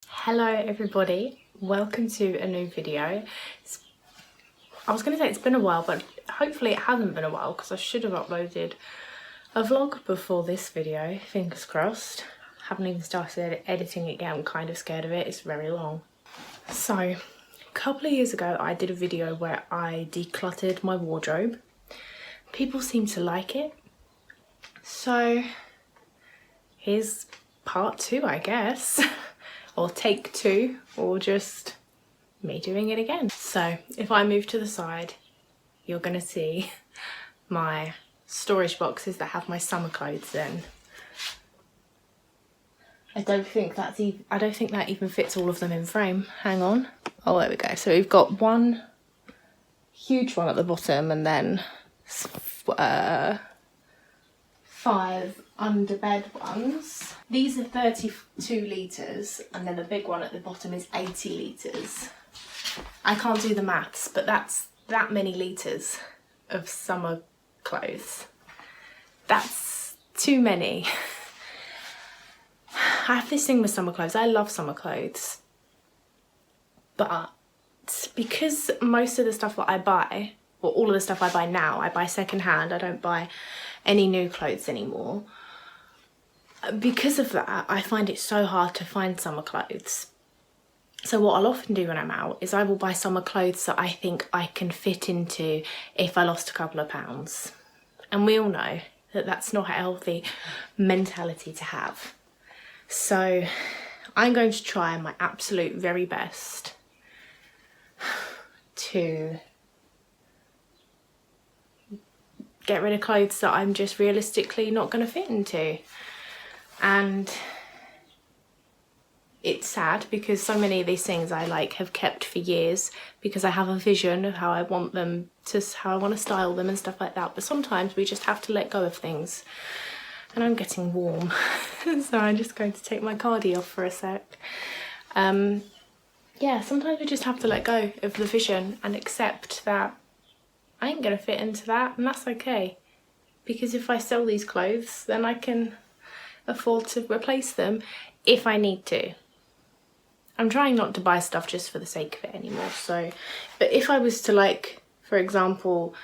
Hello everybody, welcome to a new video. I was going to say it's been a while, but hopefully it hasn't been a while because I should have uploaded a vlog before this video, fingers crossed. Haven't even started editing it yet, I'm kind of scared of it, it's very long. So, a couple of years ago I did a video where I decluttered my wardrobe. People seem to like it, so here's part 2, I guess. Or take 2, or just me doing it again. So if I move to the side, you're gonna see my storage boxes that have my summer clothes in. I don't think that even fits all of them in frame. Hang on. Oh, there we go. So we've got one huge one at the bottom and then 5 underbed ones. These are 32 litres and then the big one at the bottom is 80 litres. I can't do the maths, but that's that many litres of summer clothes. That's too many. I have this thing with summer clothes. I love summer clothes. But because most of the stuff that I buy, or all of the stuff I buy now, I buy second hand. I don't buy any new clothes anymore. Because of that, I find it so hard to find summer clothes. So what I'll often do when I'm out is I will buy summer clothes that I think I can fit into if I lost a couple of pounds. And we all know that that's not a healthy mentality to have. So I'm going to try my absolute very best to get rid of clothes that I'm just realistically not going to fit into. And it's sad because so many of these things I have kept for years because I have a vision of how I want them to, how I want to style them and stuff like that. But sometimes we just have to let go of things. And I'm getting warm, so I'm just going to take my cardi off for a sec. Yeah, sometimes we just have to let go of the vision and accept that I ain't gonna fit into that, and that's okay. Because if I sell these clothes, then I can afford to replace them if I need to. I'm trying not to buy stuff just for the sake of it anymore, so, but if I was to for example,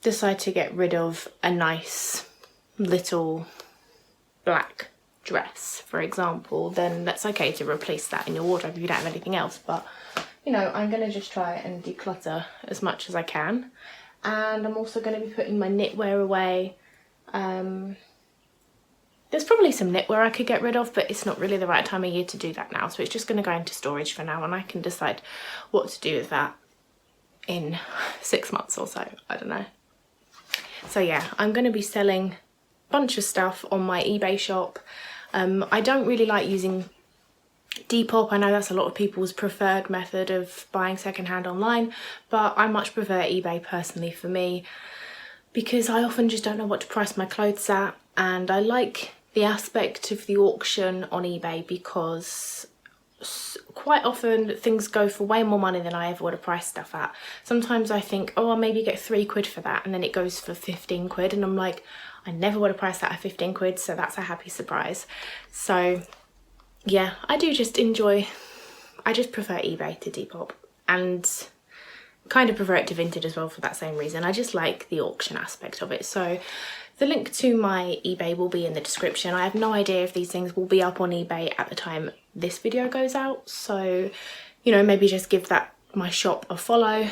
decide to get rid of a nice little black dress, for example, then that's okay to replace that in your wardrobe if you don't have anything else. But you know, I'm gonna just try and declutter as much as I can. And I'm also going to be putting my knitwear away. There's probably some knitwear I could get rid of, but it's not really the right time of year to do that now. So it's just going to go into storage for now and I can decide what to do with that in 6 months or so. I don't know. So yeah, I'm going to be selling a bunch of stuff on my eBay shop. I don't really like using Depop. I know that's a lot of people's preferred method of buying secondhand online, but I much prefer eBay personally for me because I often just don't know what to price my clothes at, and I like the aspect of the auction on eBay because quite often things go for way more money than I ever would have priced stuff at. Sometimes I think, oh, I'll maybe get £3 for that, and then it goes for 15 quid and I'm like, I never would have priced that at 15 quid, so that's a happy surprise. So yeah, I just prefer eBay to Depop, and kind of prefer it to Vinted as well for that same reason. I just like the auction aspect of it. So the link to my eBay will be in the description. I have no idea if these things will be up on eBay at the time this video goes out, so you know, maybe just give my shop a follow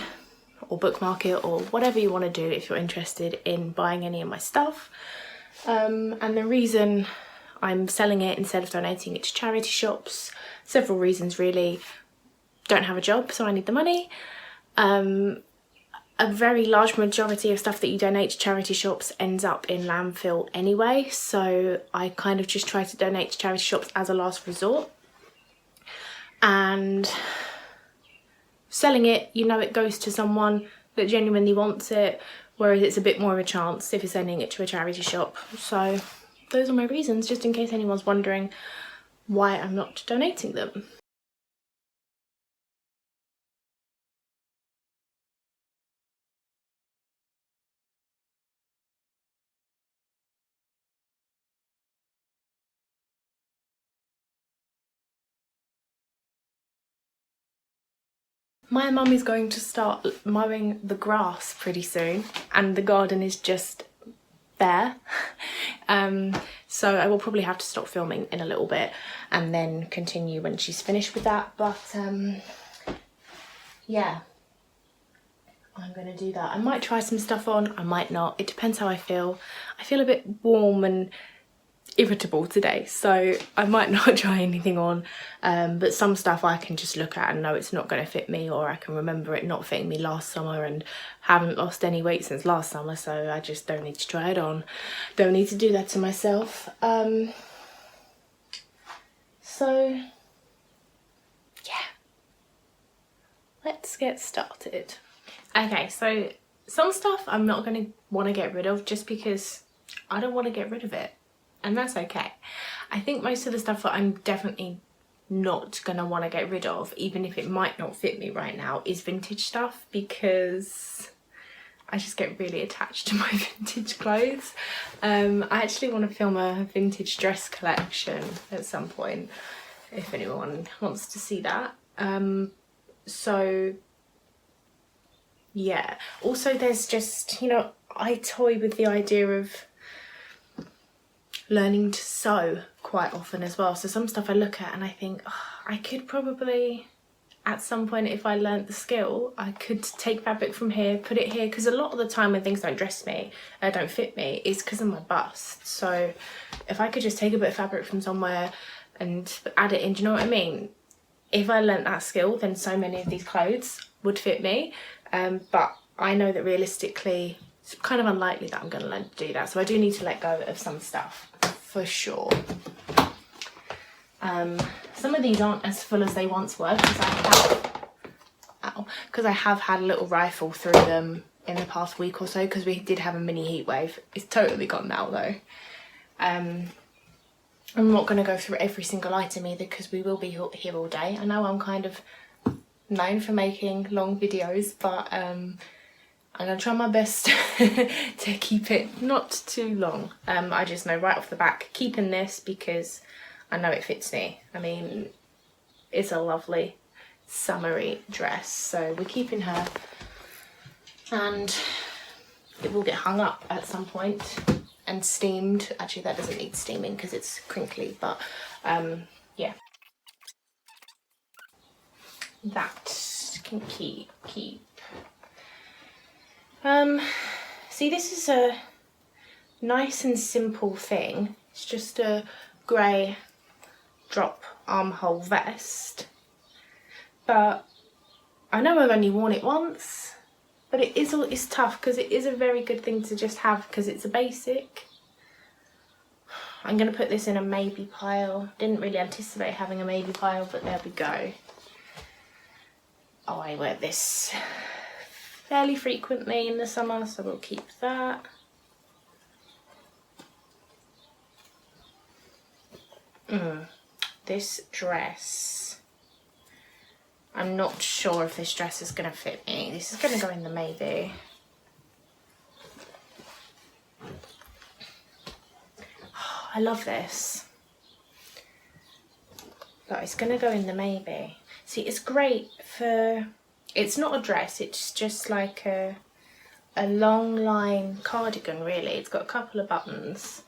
or bookmark it or whatever you want to do if you're interested in buying any of my stuff. And the reason I'm selling it instead of donating it to charity shops, several reasons really. Don't have a job, so I need the money. A very large majority of stuff that you donate to charity shops ends up in landfill anyway, so I kind of just try to donate to charity shops as a last resort. And selling it, you know, it goes to someone that genuinely wants it, whereas it's a bit more of a chance if you're sending it to a charity shop. So those are my reasons, just in case anyone's wondering why I'm not donating them. My mum is going to start mowing the grass pretty soon, and the garden is just bare. So I will probably have to stop filming in a little bit and then continue when she's finished with that. But yeah, I'm gonna do that. I might try some stuff on, I might not. It depends how I feel. I feel a bit warm and irritable today, so I might not try anything on, but some stuff I can just look at and know it's not going to fit me, or I can remember it not fitting me last summer and haven't lost any weight since last summer, so I just don't need to try it on. Don't need to do that to myself. So yeah, let's get started. Okay, so some stuff I'm not going to want to get rid of just because I don't want to get rid of it. And that's okay. I think most of the stuff that I'm definitely not gonna want to get rid of, even if it might not fit me right now, is vintage stuff, because I just get really attached to my vintage clothes. I actually want to film a vintage dress collection at some point, if anyone wants to see that. So yeah, also there's just, you know, I toy with the idea of learning to sew quite often as well. So some stuff I look at and I think, oh, I could probably at some point, if I learnt the skill, I could take fabric from here, put it here, because a lot of the time when things don't dress me, don't fit me, it's because of my bust. So if I could just take a bit of fabric from somewhere and add it in, do you know what I mean? If I learnt that skill, then so many of these clothes would fit me, but I know that realistically it's kind of unlikely that I'm going to learn to do that, so I do need to let go of some stuff for sure. Some of these aren't as full as they once were because I have had a little rifle through them in the past week or so, because we did have a mini heat wave. It's totally gone now though. I'm not going to go through every single item either, because we will be here all day. I know I'm kind of known for making long videos, but I'm going to try my best to keep it not too long. I just know right off the back, keeping this because I know it fits me. I mean, it's a lovely summery dress, so we're keeping her, and it will get hung up at some point and steamed. Actually, that doesn't need steaming because it's crinkly, but yeah, that can keep. See, this is a nice and simple thing. It's just a grey drop armhole vest, but I know I've only worn it once, but it's tough because it is a very good thing to just have because it's a basic. I'm going to put this in a maybe pile. Didn't really anticipate having a maybe pile, but there we go. Oh, I wear this fairly frequently in the summer, so we'll keep that. This dress, I'm not sure if this dress is going to fit me. This is going to go in the maybe. Oh, I love this, but it's going to go in the maybe. See, it's great for, it's not a dress, it's just like a long line cardigan really. It's got a couple of buttons,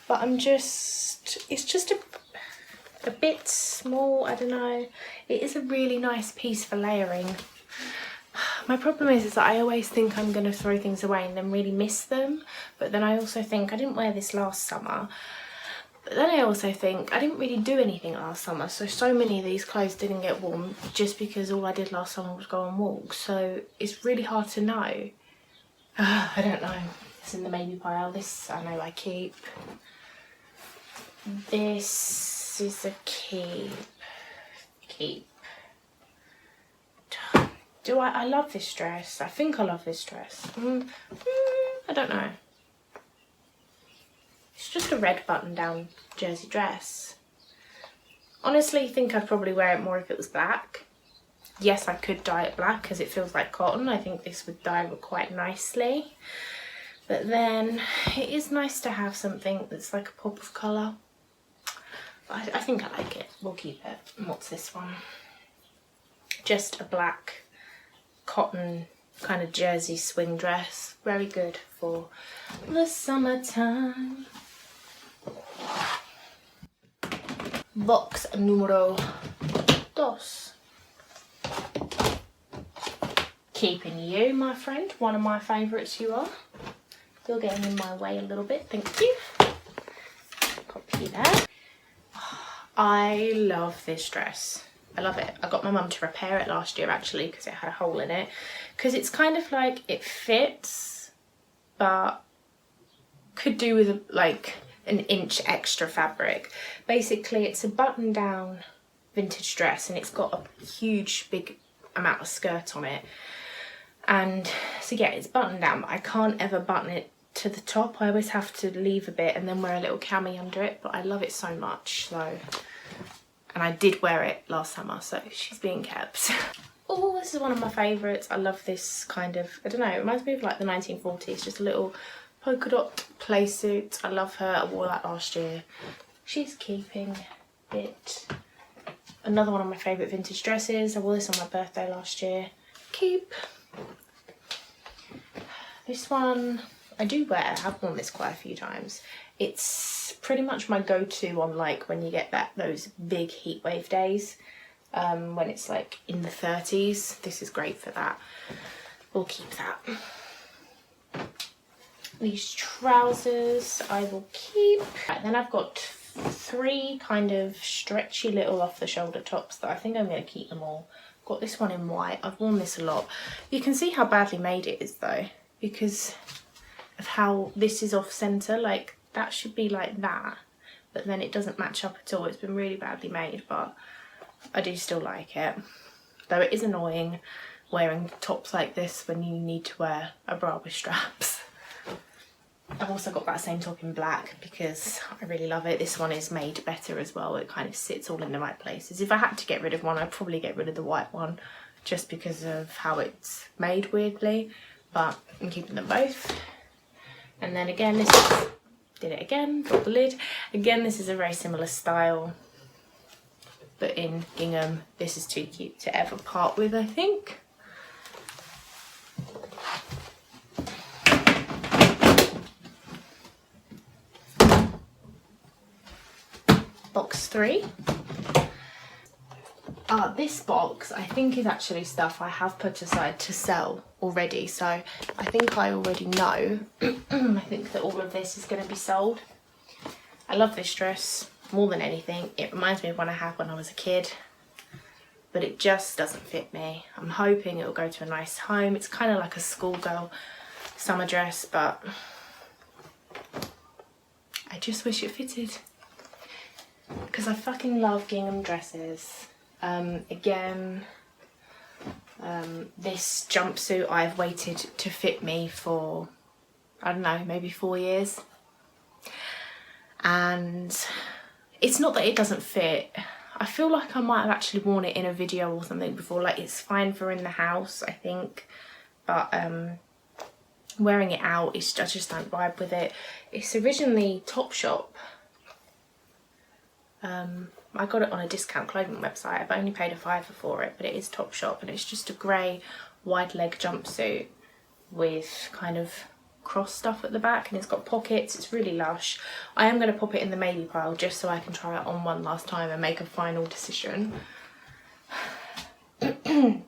but it's just a bit small, I don't know. It is a really nice piece for layering. My problem is that I always think I'm going to throw things away and then really miss them, but then I also think I didn't wear this last summer. But then I also think I didn't really do anything last summer, so many of these clothes didn't get worn just because all I did last summer was go on walks, so it's really hard to know. I don't know. It's in the maybe pile. This I know I keep. This is a keep. Do I love this dress. I think I love this dress. I don't know. It's just a red button down jersey dress. Honestly, I think I'd probably wear it more if it was black. Yes, I could dye it black because it feels like cotton. I think this would dye quite nicely. But then it is nice to have something that's like a pop of colour. I think I like it. We'll keep it. And what's this one? Just a black cotton kind of jersey swing dress. Very good for the summertime. Box numero dos. Keeping you, my friend. One of my favourites you are. You're getting in my way a little bit, thank you. Copy that. I love this dress. I love it. I got my mum to repair it last year actually because it had a hole in it. Because it's kind of like, it fits, but could do with like an inch extra fabric. Basically, it's a button down vintage dress and it's got a huge big amount of skirt on it. And so yeah, it's buttoned down, but I can't ever button it to the top. I always have to leave a bit and then wear a little cami under it, but I love it so much. So, and I did wear it last summer, so she's being kept. Oh, this is one of my favourites. I love this kind of, I don't know, it reminds me of like the 1940s, just a little polka dot play suit. I love her. I wore that last year. She's keeping it. Another one of my favourite vintage dresses. I wore this on my birthday last year. Keep. This one I do wear. I've worn this quite a few times. It's pretty much my go-to on like when you get those big heat wave days, when it's like in the 30s. This is great for that. We'll keep that. These trousers I will keep. Right, then I've got 3 kind of stretchy little off the shoulder tops that I think I'm going to keep them all. Got this one in white. I've worn this a lot. You can see how badly made it is though, because of how this is off centre. Like that should be like that, but then it doesn't match up at all. It's been really badly made, but I do still like it. Though it is annoying wearing tops like this when you need to wear a bra with straps. I've also got that same top in black because I really love it. This one is made better as well. It kind of sits all in the right places. If I had to get rid of one, I'd probably get rid of the white one just because of how it's made weirdly, but I'm keeping them both. And then again, this is, did it again, got the lid. Again, this is a very similar style, but in gingham. This is too cute to ever part with, I think. Box 3. This box I think is actually stuff I have put aside to sell already, so I think I already know. I think that all of this is going to be sold. I love this dress more than anything. It reminds me of one I had when I was a kid, but it just doesn't fit me. I'm hoping it will go to a nice home. It's kind of like a schoolgirl summer dress, but I just wish it fitted. Because I fucking love gingham dresses. Again, this jumpsuit I've waited to fit me for, I don't know, maybe 4 years. And it's not that it doesn't fit. I feel like I might have actually worn it in a video or something before. Like, it's fine for in the house, I think. But wearing it out, I just don't vibe with it. It's originally Topshop. I got it on a discount clothing website. I've only paid a £5 for it, but it is Topshop, and it's just a grey wide leg jumpsuit with kind of cross stuff at the back, and it's got pockets. It's really lush. I am going to pop it in the maybe pile just so I can try it on one last time and make a final decision. I'm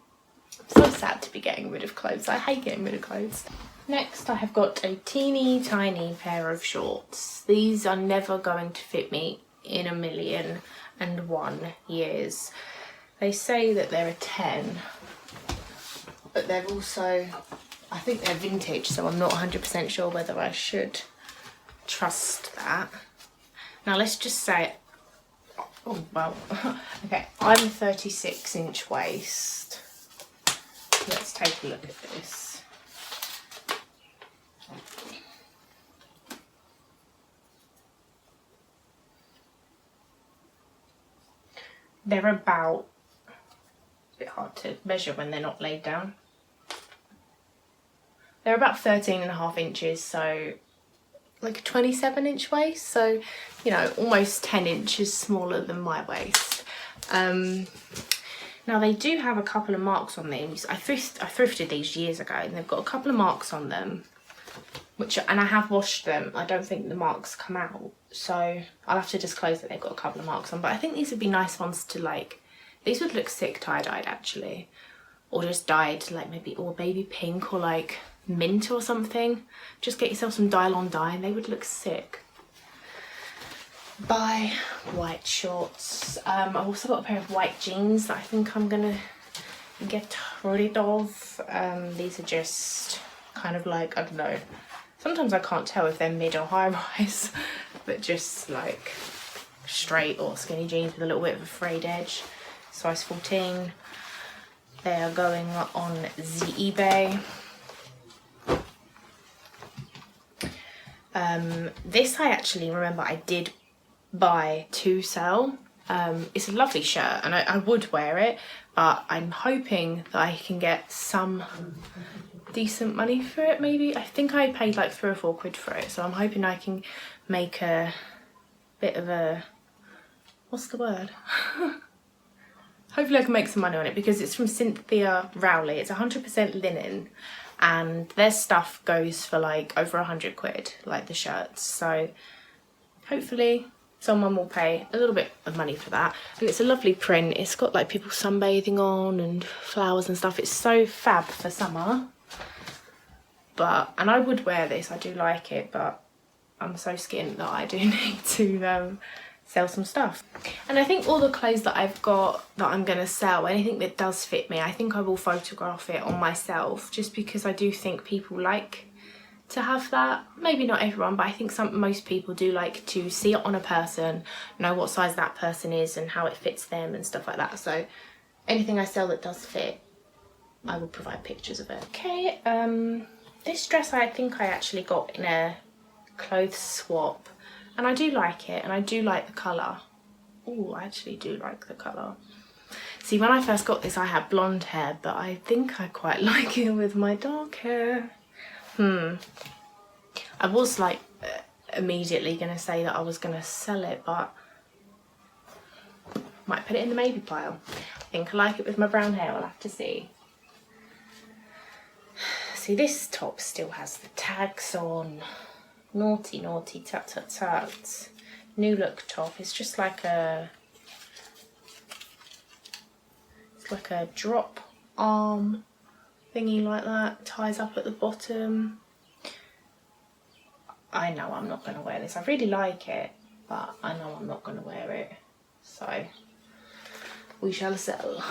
so sad to be getting rid of clothes. I hate getting rid of clothes. Next, I have got a teeny tiny pair of shorts. These are never going to fit me in 1,000,001 years. They say that they're a 10, but they're also, I think they're vintage, so I'm not 100% sure whether I should trust that. Now let's just say, oh well, okay, I'm a 36-inch waist. Let's take a look at this. They're about, it's a bit hard to measure when they're not laid down. They're about 13.5 inches, so like a 27-inch waist. So, you know, almost 10 inches smaller than my waist. Now they do have a couple of marks on these. I thrifted these years ago and they've got a couple of marks on them, and I have washed them. I don't think the marks come out, so I'll have to disclose that they've got a couple of marks on, but I think these would be nice ones to like, these would look sick tie-dyed actually, or just dyed like maybe or baby pink or like mint or something. Just get yourself some dye-on dye and they would look sick. Buy white shorts. I've also got a pair of white jeans that I think I'm gonna get rid of. These are just kind of like, I don't know, sometimes I can't tell if they're mid or high rise, but just like straight or skinny jeans with a little bit of a frayed edge. Size 14. They are going on the eBay. This I actually remember I did buy to sell. It's a lovely shirt and I would wear it, but I'm hoping that I can get some decent money for it maybe. I think I paid like 3 or 4 quid for it, so I'm hoping I can make a bit of a, what's the word? Hopefully I can make some money on it because it's from Cynthia Rowley. It's 100% linen and their stuff goes for like over 100 quid, like the shirts. So hopefully someone will pay a little bit of money for that. And it's a lovely print. It's got like people sunbathing on and flowers and stuff. It's so fab for summer. And I would wear this, I do like it, but I'm so skint that I do need to sell some stuff. And I think all the clothes that I've got that I'm gonna sell, anything that does fit me, I think I will photograph it on myself, just because I do think people like to have that. Maybe not everyone, but I think most people do like to see it on a person, know what size that person is and how it fits them and stuff like that. So anything I sell that does fit, I will provide pictures of it. Okay, this dress I think I actually got in a clothes swap and I do like it and I do like the colour. Oh, I actually do like the colour. See, when I first got this I had blonde hair, but I think I quite like it with my dark hair. I was like immediately gonna say that I was gonna sell it, but might put it in the maybe pile. I think I like it with my brown hair, I'll have to see. See, this top still has the tags on. Naughty, naughty, tut, tut, tut. New look top. It's just like a, it's like a drop arm thingy like that. Ties up at the bottom. I know I'm not going to wear this. I really like it, but I know I'm not going to wear it. So we shall sell.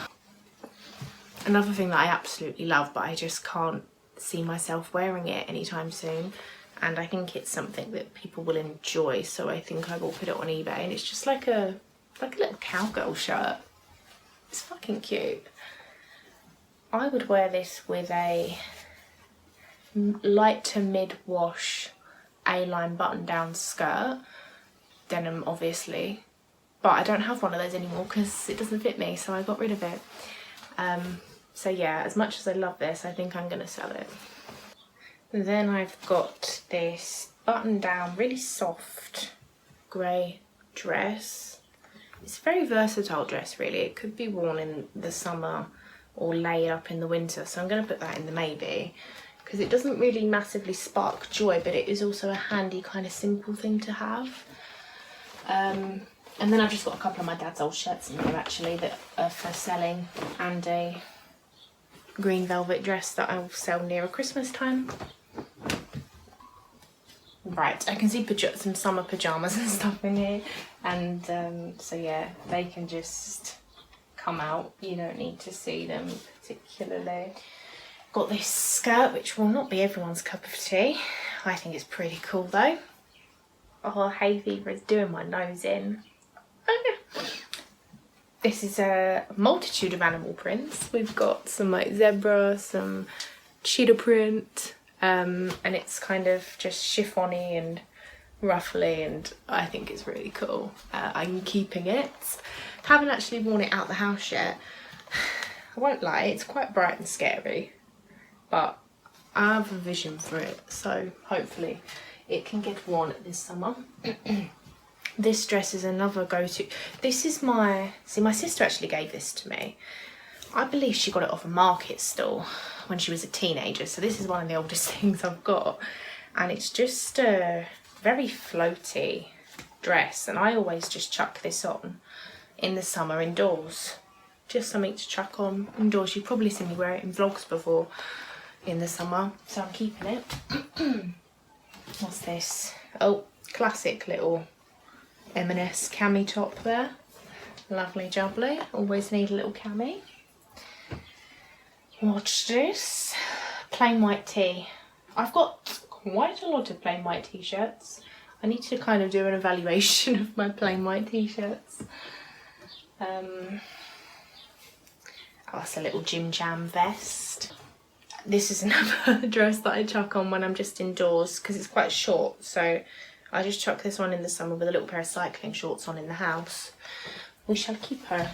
Another thing that I absolutely love, but I just can't see myself wearing it anytime soon, and I think it's something that people will enjoy, so I think I will put it on eBay, and it's just like a little cowgirl shirt. It's fucking cute. I would wear this with a light to mid wash A-line button down skirt, denim obviously, but I don't have one of those anymore because it doesn't fit me, so I got rid of it. So yeah, as much as I love this, I think I'm gonna sell it. And then I've got this button down, really soft grey dress. It's a very versatile dress really. It could be worn in the summer or laid up in the winter, so I'm gonna put that in the maybe, because it doesn't really massively spark joy, but it is also a handy kind of simple thing to have. And then I've just got a couple of my dad's old shirts in here actually that are for selling, and a green velvet dress that I will sell nearer Christmas time. Right, I can see some summer pyjamas and stuff in here, and so yeah, they can just come out. You don't need to see them particularly. Got this skirt, which will not be everyone's cup of tea. I think it's pretty cool though. Oh, hay fever is doing my nose in. This is a multitude of animal prints. We've got some like zebra, some cheetah print, and it's kind of just chiffony and ruffly, and I think it's really cool. I'm keeping it. Haven't actually worn it out the house yet. I won't lie, it's quite bright and scary, but I have a vision for it, so hopefully it can get worn this summer. This dress is another go-to. This is my sister actually gave this to me, I believe she got it off a market stall when she was a teenager. So this is one of the oldest things I've got. And it's just a very floaty dress. And I always just chuck this on in the summer indoors. Just something to chuck on indoors. You've probably seen me wear it in vlogs before in the summer. So I'm keeping it. What's this? Oh, classic little M&S cami top there. Lovely jubbly. Always need a little cami. Watch this. Plain white tee. I've got quite a lot of plain white t-shirts. I need to kind of do an evaluation of my plain white t-shirts. Oh, that's a little Jim Jam vest. This is another dress that I chuck on when I'm just indoors because it's quite short. So I just chuck this on in the summer with a little pair of cycling shorts on in the house. We shall keep her.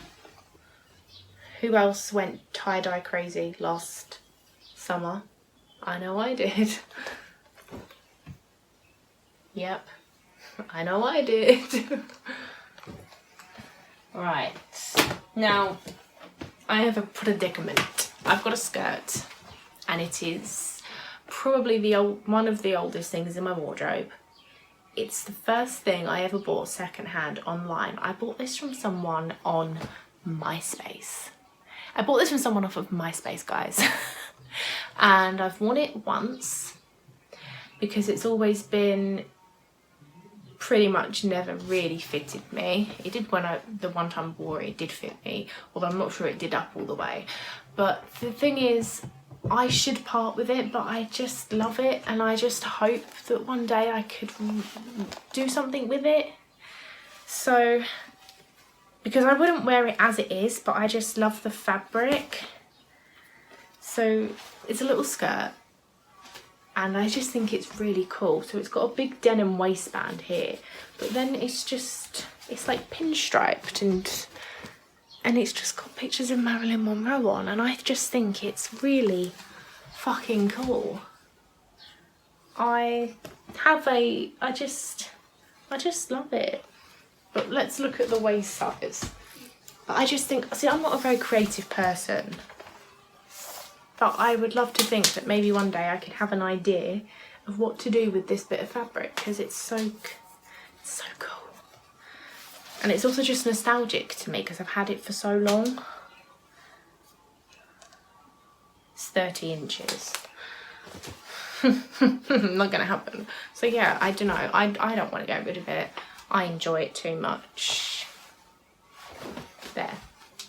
Who else went tie-dye crazy last summer? I know I did. Yep, I know I did. Right, now I have a predicament. I've got a skirt and it is probably one of the oldest things in my wardrobe. It's the first thing I ever bought secondhand online. I bought this from someone on MySpace. I bought this from someone off of MySpace, guys. And I've worn it once because it's always been pretty much never really fitted me. It did when the one time I wore it, it did fit me, although I'm not sure it did up all the way. But the thing is, I should part with it, but I just love it and I just hope that one day I could do something with it. So, because I wouldn't wear it as it is, but I just love the fabric. So it's a little skirt and I just think it's really cool. So it's got a big denim waistband here, but then it's like pinstriped and it's just got pictures of Marilyn Monroe on, and I just think it's really fucking cool. I just love it. But let's look at the waist size. But I just think, see, I'm not a very creative person, but I would love to think that maybe one day I could have an idea of what to do with this bit of fabric, because it's so cool. And it's also just nostalgic to me because I've had it for so long. It's 30 inches. Not gonna happen. So yeah, I don't know. I don't want to get rid of it. I enjoy it too much. There,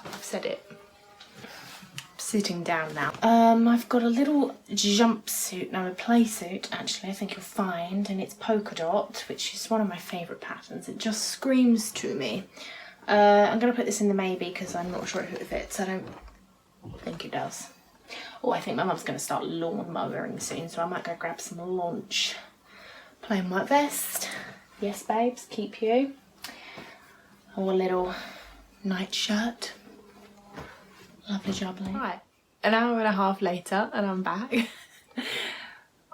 I've said it. Sitting down now. I've got a little jumpsuit, no, a play suit actually, I think you'll find, and it's polka dot, which is one of my favourite patterns. It just screams to me. I'm going to put this in the maybe because I'm not sure if it fits. I don't think it does. Oh, I think my mum's going to start lawn mowing soon, so I might go grab some lunch. Plain white vest. Yes, babes, keep you. Oh, a little night shirt. Lovely jubbly. Right, an hour and a half later and I'm back.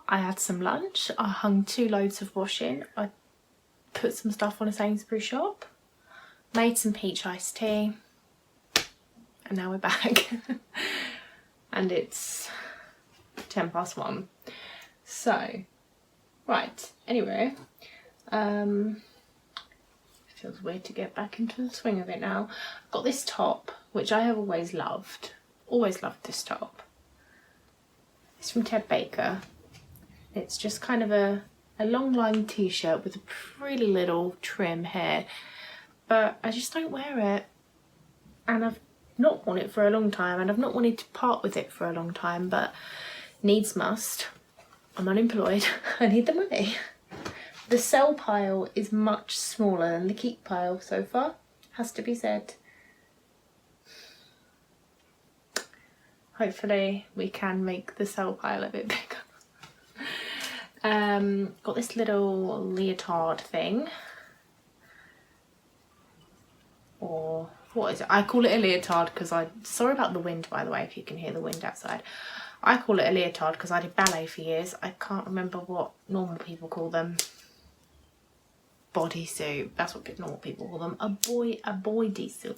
I had some lunch. I hung 2 loads of washing. I put some stuff on a Sainsbury's shop. Made some peach iced tea. And now we're back. And it's 1:10. So, right, anyway. Feels weird to get back into the swing of it now. I've got this top, which I have always loved. Always loved this top. It's from Ted Baker. It's just kind of a long line t-shirt with a pretty little trim hair. But I just don't wear it. And I've not worn it for a long time, and I've not wanted to part with it for a long time, but needs must. I'm unemployed. I need the money. The sell pile is much smaller than the keep pile so far, has to be said. Hopefully we can make the sell pile a bit bigger. Got this little leotard thing. Or what is it? I call it a leotard because sorry about the wind, by the way, if you can hear the wind outside. I call it a leotard because I did ballet for years. I can't remember what normal people call them. Bodysuit, that's what normal people call them. A bodysuit.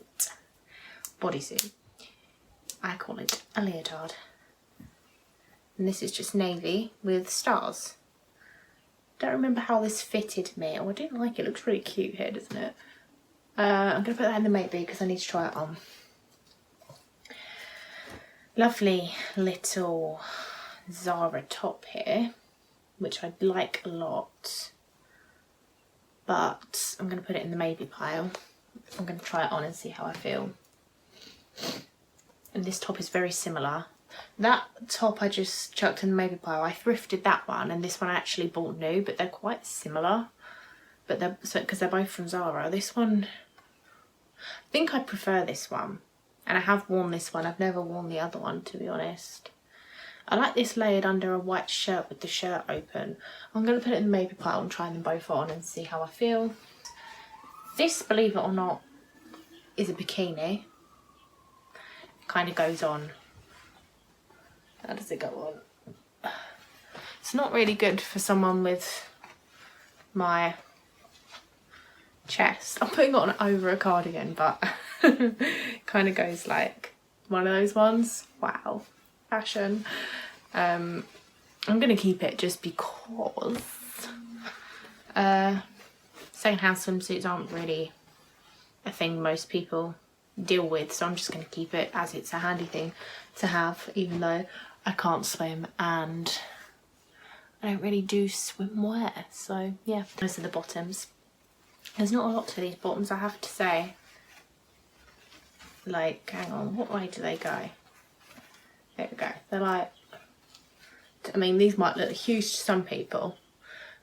Bodysuit. I call it a leotard. And this is just navy with stars. Don't remember how this fitted me. Oh, I do like it. It looks really cute here, doesn't it? I'm going to put that in the maybe because I need to try it on. Lovely little Zara top here, which I like a lot. But I'm going to put it in the maybe pile. I'm going to try it on and see how I feel. And this top is very similar. That top I just chucked in the maybe pile. I thrifted that one, and this one I actually bought new, but they're quite similar. But they're because they're both from Zara. This one, I think I prefer this one, and I have worn this one. I've never worn the other one, to be honest. I like this layered under a white shirt with the shirt open. I'm going to put it in the maybe pile and try them both on and see how I feel. This, believe it or not, is a bikini. It kind of goes on. How does it go on? It's not really good for someone with my chest. I'm putting it on over a cardigan, but kind of goes like one of those ones. Wow, fashion. I'm gonna keep it just because secondhand swimsuits aren't really a thing most people deal with, so I'm just going to keep it as it's a handy thing to have, even though I can't swim and I don't really do swimwear. So yeah, those are the bottoms. There's not a lot to these bottoms, I have to say. Like, hang on, what way do they go? There we go. They're like, I mean, these might look huge to some people,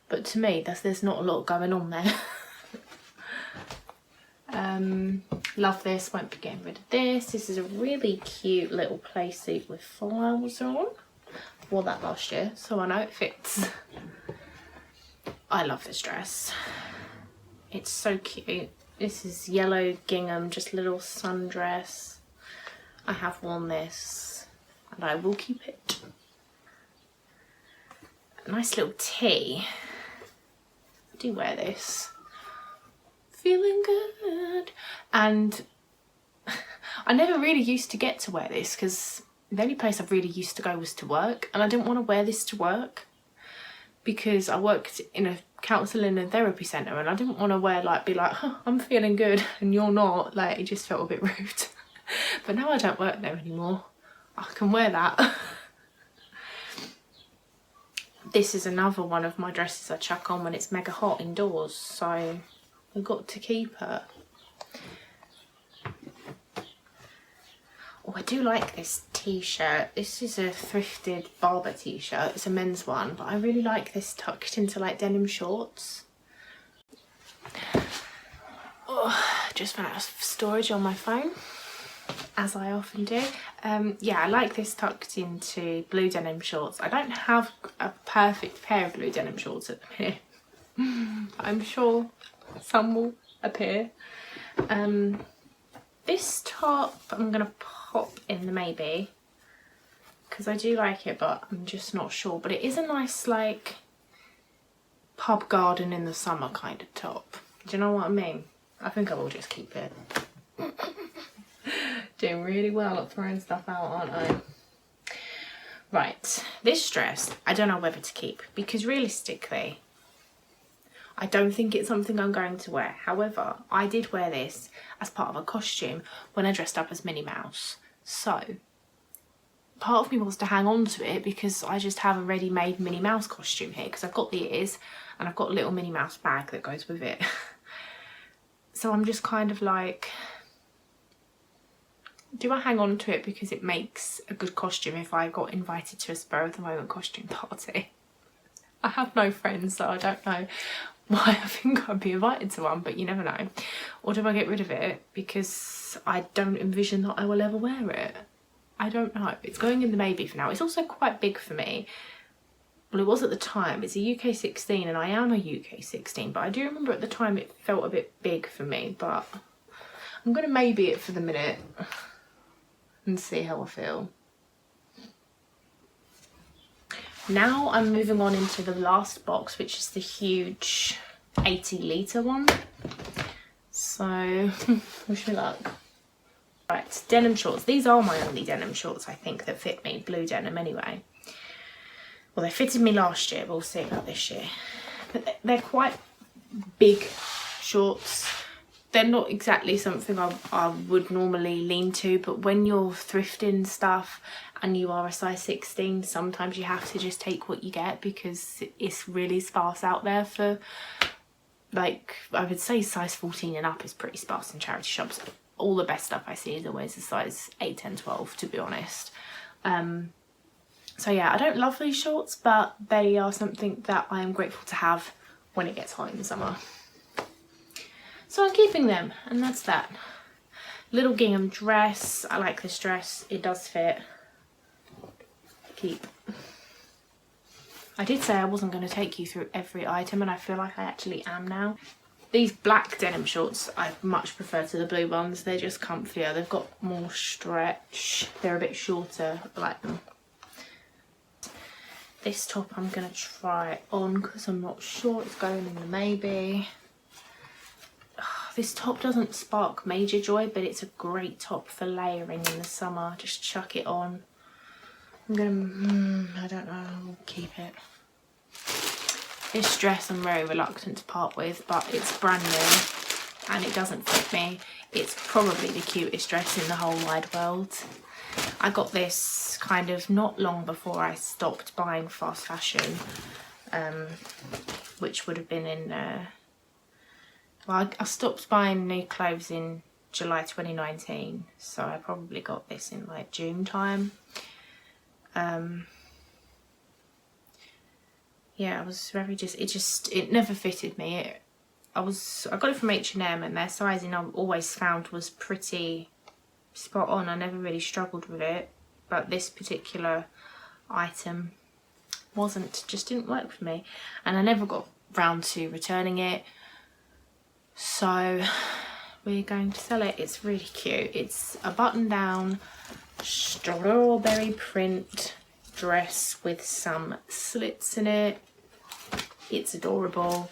but to me there's not a lot going on there. Love this, won't be getting rid of this. This is a really cute little play suit with flowers on. Wore that last year, so I know it fits. I love this dress. It's so cute. This is yellow gingham, just little sundress. I have worn this and I will keep it. A nice little tee. I do wear this. Feeling good. And I never really used to get to wear this because the only place I really used to go was to work, and I didn't want to wear this to work because I worked in a counselling and therapy centre, and I didn't want to wear be like, oh, I'm feeling good and you're not. Like, it just felt a bit rude. But now I don't work there anymore. I can wear that. This is another one of my dresses I chuck on when it's mega hot indoors, so I've got to keep her. Oh, I do like this t-shirt. This is a thrifted Barber t-shirt. It's a men's one, but I really like this tucked into like denim shorts. Oh, just ran out of storage on my phone, as I often do. Yeah, I like this tucked into blue denim shorts. I don't have a perfect pair of blue denim shorts at the minute. I'm sure some will appear. This top I'm gonna pop in the maybe because I do like it, but I'm just not sure. But it is a nice like pub garden in the summer kind of top. Do you know what I mean? I think I will just keep it. Doing really well at throwing stuff out, aren't I? Right, this dress I don't know whether to keep because realistically I don't think it's something I'm going to wear. However, I did wear this as part of a costume when I dressed up as Minnie Mouse. So, part of me wants to hang on to it because I just have a ready-made Minnie Mouse costume here because I've got the ears and I've got a little Minnie Mouse bag that goes with it. So I'm just kind of like, do I hang on to it because it makes a good costume if I got invited to a spur of the moment costume party? I have no friends, so I don't know why I think I'd be invited to one, but you never know. Or do I get rid of it because I don't envision that I will ever wear it? I don't know. It's going in the maybe for now. It's also quite big for me. Well, it was at the time. It's a UK 16 and I am a UK 16, but I do remember at the time it felt a bit big for me, but I'm going to maybe it for the minute and see how I feel. Now I'm moving on into the last box, which is the huge 80 litre one. So, wish me luck. Right, denim shorts. These are my only denim shorts, I think, that fit me. Blue denim anyway. Well, they fitted me last year, but we'll see about this year. But they're quite big shorts. They're not exactly something I would normally lean to, but when you're thrifting stuff and you are a size 16, sometimes you have to just take what you get, because it's really sparse out there for, like, I would say size 14 and up is pretty sparse in charity shops. All the best stuff I see is always a size 8, 10, 12, to be honest. So yeah, I don't love these shorts, but they are something that I am grateful to have when it gets hot in the summer. So I'm keeping them, and that's that. Little gingham dress. I like this dress. It does fit. Keep. I did say I wasn't going to take you through every item, and I feel like I actually am now. These black denim shorts I much prefer to the blue ones. They're just comfier. They've got more stretch. They're a bit shorter. I like them. This top I'm going to try on because I'm not sure. It's going in the maybe. This top doesn't spark major joy, but it's a great top for layering in the summer. Just chuck it on. I'm going to, I don't know, I'll keep it. This dress I'm very reluctant to part with, but it's brand new and it doesn't fit me. It's probably the cutest dress in the whole wide world. I got this kind of not long before I stopped buying fast fashion, which would have been in, well, I stopped buying new clothes in July 2019, so I probably got this in like June time. Yeah, I was very it never fitted me. I got it from H&M, and their sizing I always found was pretty spot on. I never really struggled with it, but this particular item just didn't work for me, and I never got round to returning it. So we're going to sell it. It's really cute. It's a button down strawberry print dress with some slits in it. It's adorable.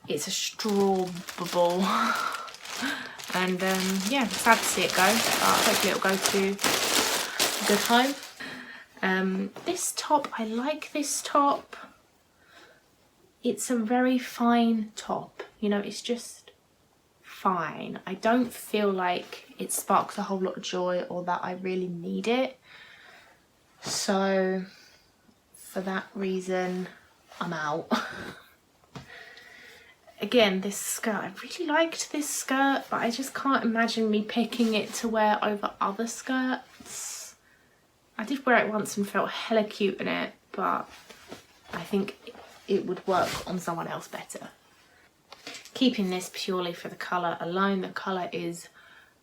It's a straw bubble. And yeah, sad to see it go, but hopefully it'll go to a good home. This top, I like this top. It's a very fine top, you know, it's just fine. I don't feel like it sparks a whole lot of joy or that I really need it. So for that reason, I'm out. Again, this skirt, I really liked this skirt, but I just can't imagine me picking it to wear over other skirts. I did wear it once and felt hella cute in it, but I think it would work on someone else better. Keeping this purely for the colour alone. The colour is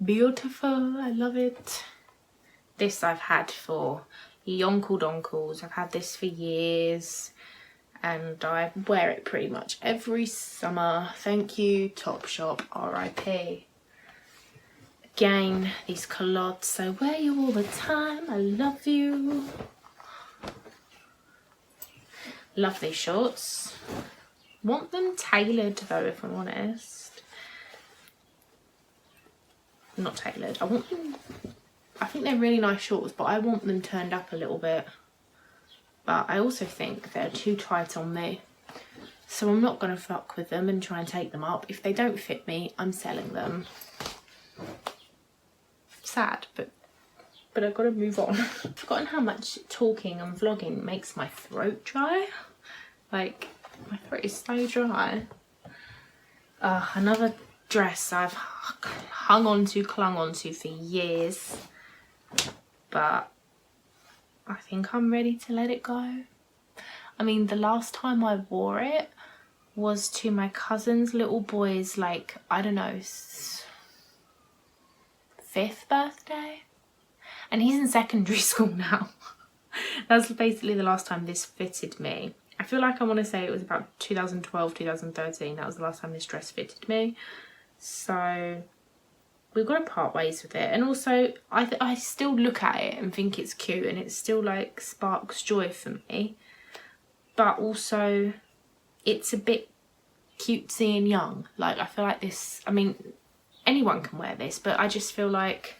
beautiful. I love it. This I've had for yonkle donkles. I've had this for years and I wear it pretty much every summer. Thank you, Topshop, RIP. Again, these culottes. I wear you all the time. I love you. Love these shorts. Want them tailored though, if I'm honest. Not tailored. I want them, I think they're really nice shorts, but I want them turned up a little bit. But I also think they're too tight on me. So I'm not going to fuck with them and try and take them up. If they don't fit me, I'm selling them. Sad, but I've got to move on. I've forgotten how much talking and vlogging makes my throat dry. Like, my throat is so dry. Another dress I've clung on to for years. But I think I'm ready to let it go. I mean, the last time I wore it was to my cousin's little boy's, like, I don't know, 5th birthday. And he's in secondary school now. That's basically the last time this fitted me. I feel like I want to say it was about 2012, 2013. That was the last time this dress fitted me. So we've got to part ways with it. And also, I still look at it and think it's cute. And it still, like, sparks joy for me. But also, it's a bit cutesy and young. Like, I feel like this, I mean, anyone can wear this. But I just feel like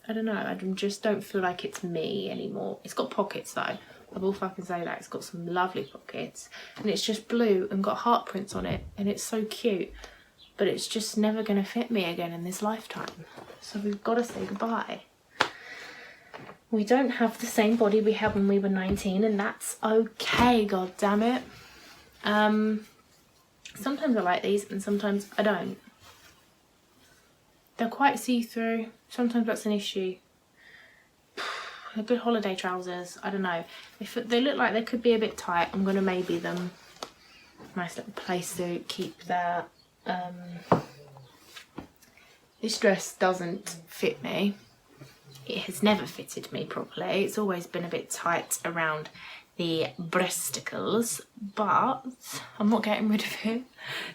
I don't know, I just don't feel like it's me anymore. It's got pockets though, I will fucking say that. It's got some lovely pockets, and it's just blue and got heart prints on it, and it's so cute, but it's just never gonna fit me again in this lifetime. So we've got to say goodbye. We don't have the same body we had when we were 19, and that's okay, god damn it. Sometimes I like these and sometimes I don't. They're quite see-through, sometimes that's an issue. They're good holiday trousers, I don't know. If they look like they could be a bit tight, I'm gonna maybe them. Nice little play suit, keep that. This dress doesn't fit me. It has never fitted me properly. It's always been a bit tight around the breasticles, but I'm not getting rid of it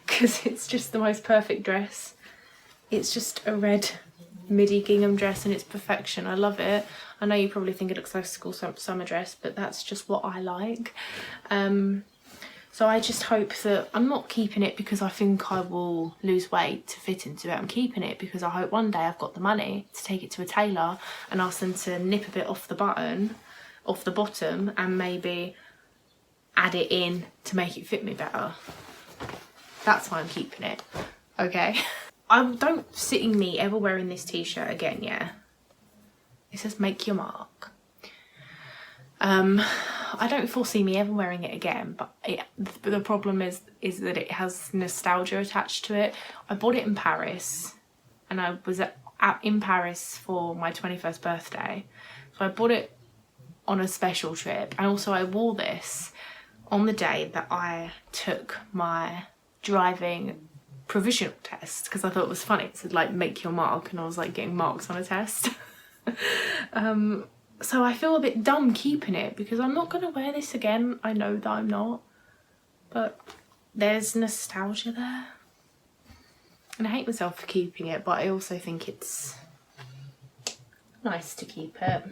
because it's just the most perfect dress. It's just a red midi gingham dress and it's perfection. I love it. I know you probably think it looks like a school summer dress, but that's just what I like. So I just hope that I'm not keeping it because I think I will lose weight to fit into it. I'm keeping it because I hope one day I've got the money to take it to a tailor and ask them to nip a bit off the bottom, and maybe add it in to make it fit me better. That's why I'm keeping it, okay? I don't see me ever wearing this t-shirt again, yeah? It says make your mark. I don't foresee me ever wearing it again, but the problem is that it has nostalgia attached to it. I bought it in Paris, and I was in Paris for my 21st birthday. So I bought it on a special trip, and also I wore this on the day that I took my driving provisional test because I thought it was funny. It said like make your mark, and I was like getting marks on a test. So I feel a bit dumb keeping it because I'm not going to wear this again. I know that I'm not, but there's nostalgia there. And I hate myself for keeping it, but I also think it's nice to keep it.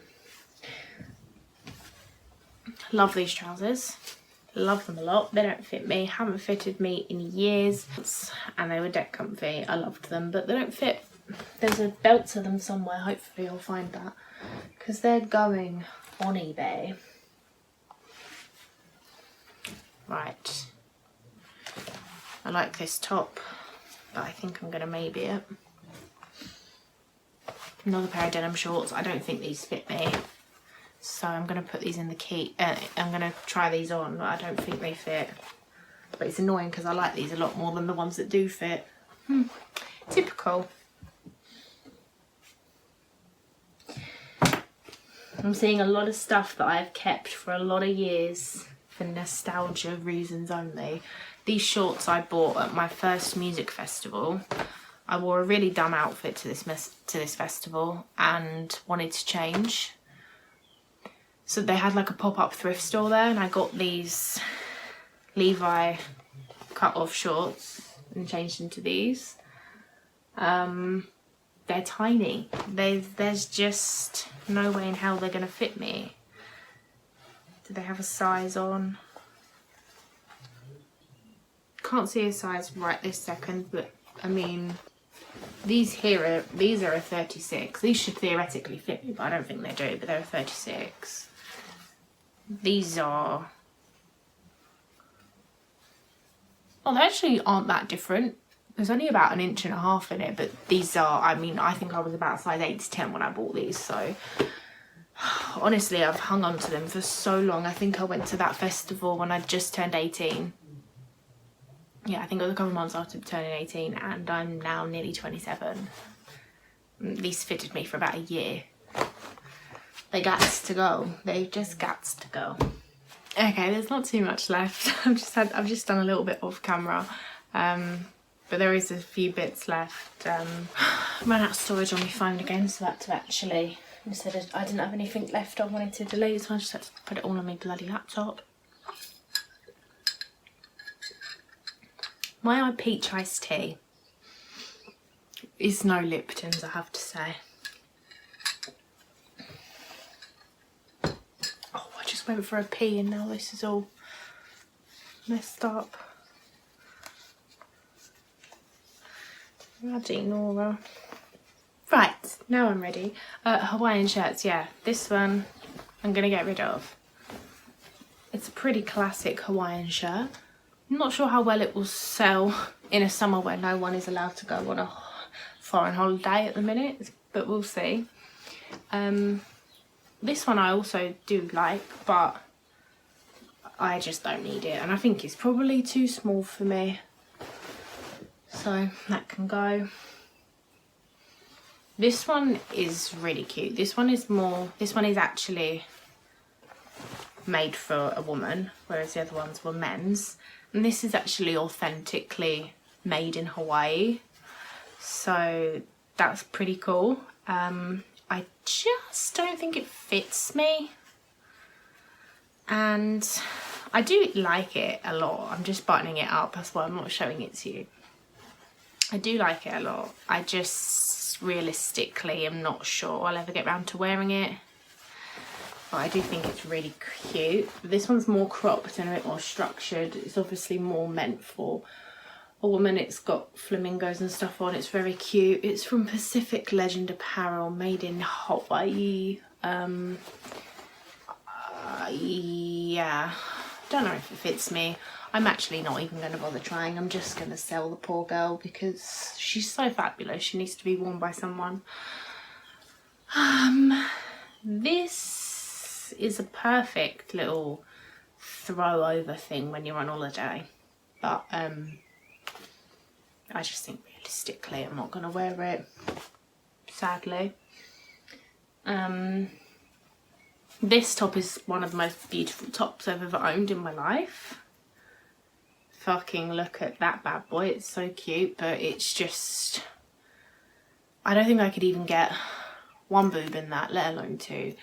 Love these trousers. Love them a lot. They don't fit me, haven't fitted me in years, and they were dead comfy. I loved them, but they don't fit. There's a belt to them somewhere. Hopefully I'll find that because they're going on eBay. Right. I like this top, but I think I'm gonna maybe it. Another pair of denim shorts. I don't think these fit me, so I'm gonna put these in the key. I'm gonna try these on, but I don't think they fit. But it's annoying because I like these a lot more than the ones that do fit. Typical. I'm seeing a lot of stuff that I've kept for a lot of years for nostalgia reasons only. These shorts I bought at my first music festival. I wore a really dumb outfit to this festival and wanted to change. So they had like a pop-up thrift store there, and I got these Levi cut-off shorts and changed into these. They're tiny. There's just no way in hell they're gonna fit me. Do they have a size on? Can't see a size right this second, but I mean, these are a 36. These should theoretically fit me, but I don't think they do, but they're a 36. These are... Oh, they actually aren't that different. There's only about 1.5 inches in it, but these are, I mean, I think I was about size 8 to 10 when I bought these, so honestly, I've hung on to them for so long. I think I went to that festival when I just turned 18. Yeah, I think it was a couple of months after turning 18, and I'm now nearly 27. These fitted me for about a year. They gots to go. They've just gots to go. Okay, there's not too much left. I've just done a little bit off camera. But there is a few bits left. I ran out of storage on my phone again, so I had to actually, instead of, I didn't have anything left I wanted to delete, so I just had to put it all on my bloody laptop. My peach iced tea is no Lipton's, I have to say. Oh, I just went for a pee and now this is all messed up. Bloody Nora. Right, now I'm ready. Hawaiian shirts, yeah. This one I'm gonna get rid of. It's a pretty classic Hawaiian shirt. I'm not sure how well it will sell in a summer where no one is allowed to go on a foreign holiday at the minute, but we'll see. This one I also do like, but I just don't need it, and I think it's probably too small for me. So that can go. This one is really cute. This one is actually made for a woman, whereas the other ones were men's. And this is actually authentically made in Hawaii. So that's pretty cool. I just don't think it fits me. And I do like it a lot. I'm just buttoning it up, that's why I'm not showing it to you. I do like it a lot. I just realistically am not sure I'll ever get around to wearing it. But I do think it's really cute. This one's more cropped and a bit more structured. It's obviously more meant for a woman. It's got flamingos and stuff on. It's very cute. It's from Pacific Legend Apparel, made in Hawaii. Yeah, don't know if it fits me. I'm actually not even going to bother trying. I'm just going to sell the poor girl because she's so fabulous. She needs to be worn by someone. This is a perfect little throw over thing when you're on holiday, but I just think realistically I'm not going to wear it, sadly. This top is one of the most beautiful tops I've ever owned in my life. Fucking look at that bad boy, it's so cute, but it's just, I don't think I could even get one boob in that, let alone two.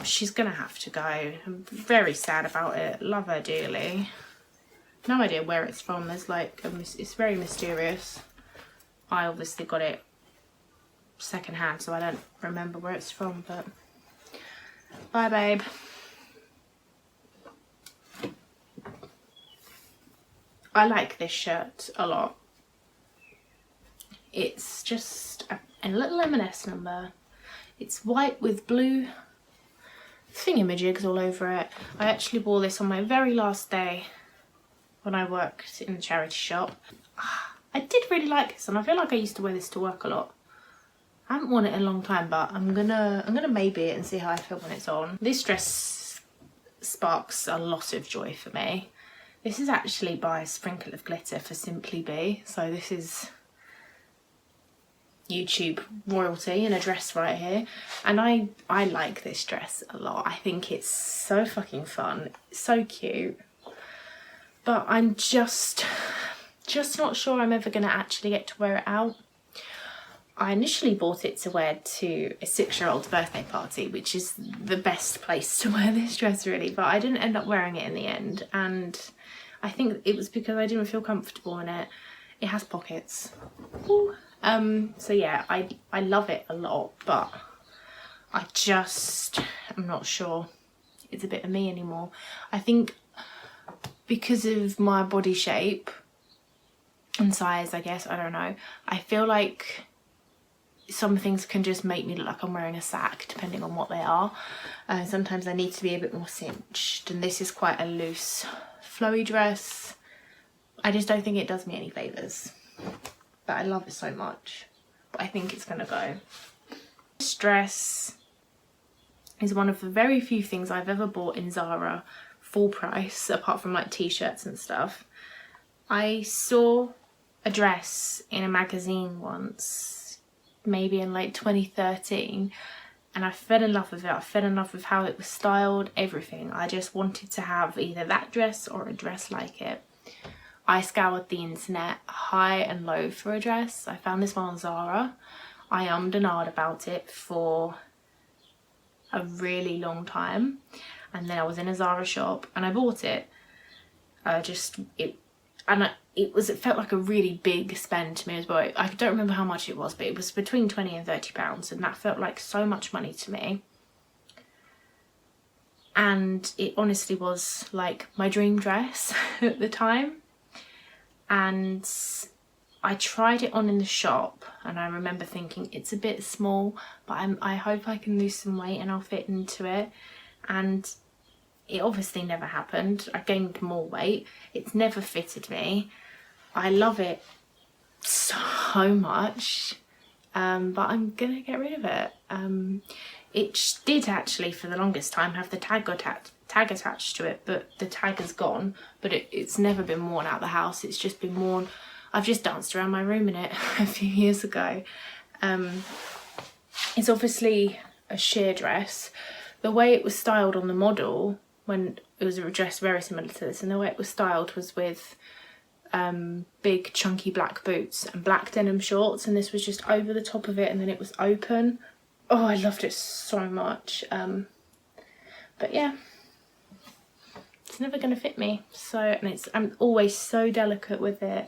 She's gonna have to go. I'm very sad about it, love her dearly. No idea where it's from. There's like, it's very mysterious. I obviously got it second hand, so I don't remember where it's from, but bye babe. I like this shirt a lot. It's just a little M&S number. It's white with blue thingamajigs all over it. I actually wore this on my very last day when I worked in the charity shop. I did really like this, and I feel like I used to wear this to work a lot. I haven't worn it in a long time, but I'm gonna maybe it and see how I feel when it's on. This dress sparks a lot of joy for me. This is actually by Sprinkle of Glitter for Simply Be, so this is YouTube royalty in a dress right here, and I like this dress a lot. I think it's so fucking fun, it's so cute, but I'm just not sure I'm ever gonna actually get to wear it out. I initially bought it to wear to a 6-year-old's birthday party, which is the best place to wear this dress really, but I didn't end up wearing it in the end, and I think it was because I didn't feel comfortable in it. It has pockets. Ooh. So yeah, I love it a lot, but I just am not sure it's a bit of me anymore. I think because of my body shape and size, I guess, I don't know, I feel like some things can just make me look like I'm wearing a sack depending on what they are. Sometimes I need to be a bit more cinched, and this is quite a loose flowy dress. I just don't think it does me any favours, but I love it so much, but I think it's gonna go. This dress is one of the very few things I've ever bought in Zara full price, apart from like t-shirts and stuff. I saw a dress in a magazine once, maybe in like 2013, and I fell in love with it. I fell in love with how it was styled, everything. I just wanted to have either that dress or a dress like it. I scoured the internet high and low for a dress. I found this one on Zara. I ummed and ahed about it for a really long time, and then I was in a Zara shop and I bought it. It felt like a really big spend to me as well. I don't remember how much it was, but it was between £20 and £30, and that felt like so much money to me. And it honestly was like my dream dress at the time. And I tried it on in the shop and I remember thinking it's a bit small, but I hope I can lose some weight and I'll fit into it. And it obviously never happened. I gained more weight. It's never fitted me. I love it so much, but I'm gonna get rid of it. It did actually for the longest time have the tag attached to it, but the tag is gone, but it's never been worn out the house. It's just been worn. I've just danced around my room in it a few years ago. It's obviously a sheer dress. The way it was styled on the model, when it was a dress very similar to this, and the way it was styled was with big chunky black boots and black denim shorts, and this was just over the top of it and then it was open. Oh, I loved it so much. But yeah, it's never going to fit me. So, and I'm always so delicate with it,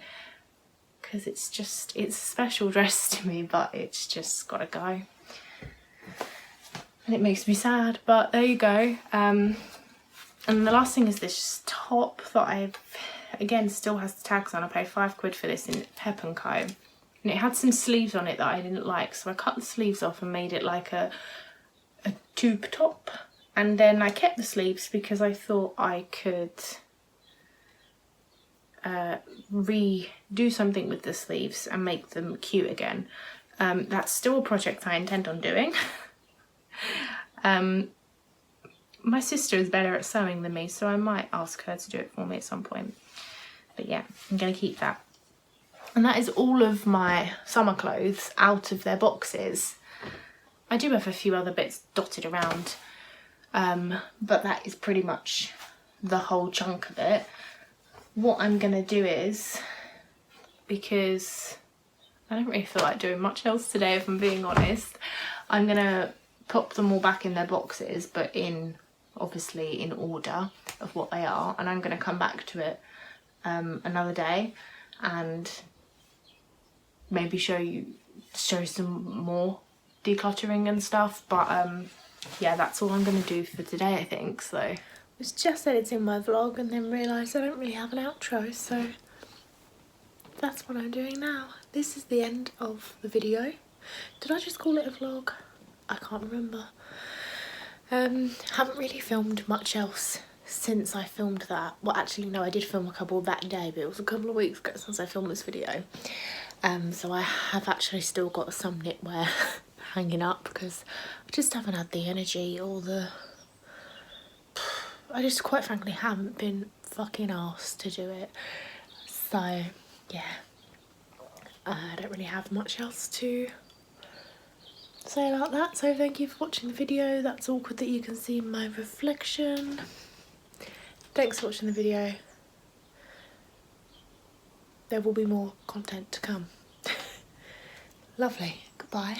because it's a special dress to me, but it's just gotta go. And it makes me sad, but there you go. And the last thing is this top that I've, again, still has the tags on. I paid £5 for this in Pep & Co. And it had some sleeves on it that I didn't like, so I cut the sleeves off and made it like a tube top. And then I kept the sleeves because I thought I could redo something with the sleeves and make them cute again. That's still a project I intend on doing. My sister is better at sewing than me, so I might ask her to do it for me at some point. But yeah, I'm gonna keep that. And that is all of my summer clothes out of their boxes. I do have a few other bits dotted around, but that is pretty much the whole chunk of it. What I'm gonna do is, because I don't really feel like doing much else today if I'm being honest, I'm gonna pop them all back in their boxes, but obviously in order of what they are, and I'm gonna come back to it another day and maybe show some more decluttering and stuff. But yeah, that's all I'm gonna do for today, I think. So I was just editing my vlog and then realised I don't really have an outro, so that's what I'm doing now. This is the end of the video. Did I just call it a vlog? I can't remember. Haven't really filmed much else since I filmed that. Well, actually no, I did film a couple that day, but it was a couple of weeks ago since I filmed this video. So I have actually still got some knitwear hanging up because I just haven't had the energy or I just quite frankly haven't been fucking arsed to do it. So yeah, I don't really have much else to say about that. So thank you for watching the video. That's awkward that you can see my reflection. Thanks for watching the video. There will be more content to come. Lovely. Goodbye.